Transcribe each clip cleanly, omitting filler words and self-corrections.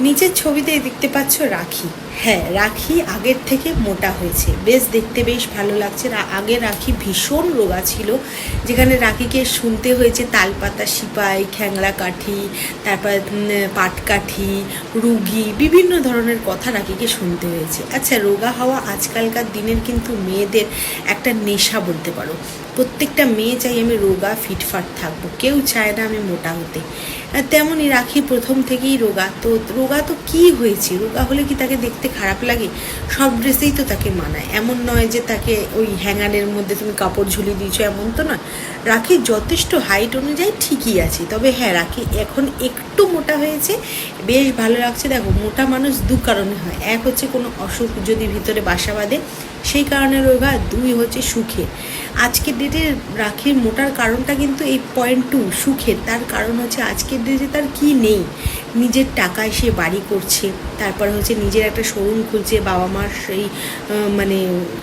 নিচের ছবিতে দেখতে পাচ্ছ রাখি। হ্যাঁ, রাখি আগের থেকে মোটা হয়েছে, বেশ দেখতে বেশ ভালো লাগছে। আগে রাখি ভীষণ রোগা ছিল, যেখানে রাখিকে শুনতে হয়েছে তালপাতা সিপাই, খ্যাংড়া কাঠি, তারপর পাটকাঠি, রুগী, বিভিন্ন ধরনের কথা রাখিকে শুনতে হয়েছে। আচ্ছা, রোগা হওয়া আজকালকার দিনের কিন্তু মেয়েদের একটা নেশা বলতে পারো। প্রত্যেকটা মেয়ে চাই আমি রোগা ফিটফাট থাকবো, কেউ চায় না আমি মোটা হতে। তেমনই রাখি প্রথম থেকেই রোগা। তো রোগা তো কী হয়েছে, রোগা হলে কি তাকে দেখতে খারাপ লাগে? সব ড্রেসেই তো তাকে মানায়, এমন নয় যে তাকে ওই হ্যাঙ্গারের মধ্যে তুমি কাপড় ঝুলিয়ে দিয়েছো, এমন তো না। রাখি যথেষ্ট হাইট অনুযায়ী ঠিকই আছে, তবে হ্যাঁ রাখি এখন একটু মোটা হয়েছে, বেশ ভালো লাগছে। দেখো, মোটা মানুষ দু কারণে হয়, এক হচ্ছে কোনো অসুখ যদি ভিতরে বাসা বাঁধে সেই কারণে রোগা, দুই হচ্ছে সুখে। আজকের ডেটে রাখির মোটার কারণটা কিন্তু এই পয়েন্ট টু সুখের। তার কারণ হচ্ছে আজকের ডেটে তার কি নেই, নিজের টাকায় সে বাড়ি করছে, তারপরে হচ্ছে নিজের একটা শোরুম খুলছে, বাবা মার সেই মানে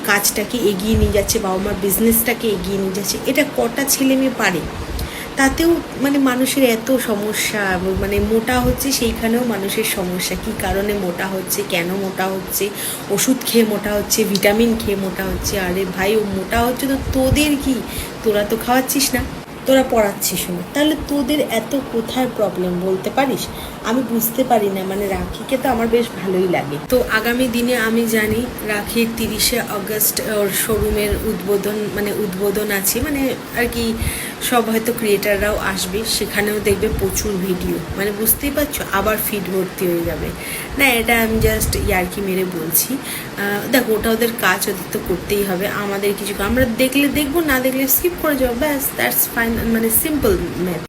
কাজটাকে এগিয়ে নিয়ে যাচ্ছে, বাবা মার বিজনেসটাকে এগিয়ে নিয়ে যাচ্ছে। এটা কটা ছেলে মেয়ে পারে? তাতেও মানে মানুষের এত সমস্যা, মানে মোটা হচ্ছে সেইখানেও মানুষের সমস্যা। কী কারণে মোটা হচ্ছে, কেন মোটা হচ্ছে, ওষুধ খেয়ে মোটা হচ্ছে, ভিটামিন খেয়ে মোটা হচ্ছে। আরে ভাই, ও মোটা হচ্ছে তো তোদের কি? তোরা তো খাওয়াচ্ছিস না, তোরা পড়াচ্ছিস না, তাহলে তোদের এত কোথায় প্রবলেম বলতে পারিস? আমি বুঝতে পারি না। মানে রাখিকে তো আমার বেশ ভালোই লাগে। তো আগামী দিনে আমি জানি রাখির 30শে আগস্ট ওর শোরুমের উদ্বোধন আছে, মানে আর কি সব হয়তো ক্রিয়েটাররাও আসবে, সেখানেও দেখবে প্রচুর ভিডিও, মানে বুঝতেই পারছো, আবার ফিড ভর্তি হয়ে যাবে। না, এটা আমি জাস্ট ইয়ার্কি মেরে বলছি। দেখো, ওটা ওদের কাজ, ওদের তো করতেই হবে, আমাদের কিছু আমরা দেখলে দেখবো, না দেখলে স্কিপ করে যাবো, ব্যাস, দ্যাটস ফাইন, মানে সিম্পল ম্যাথ।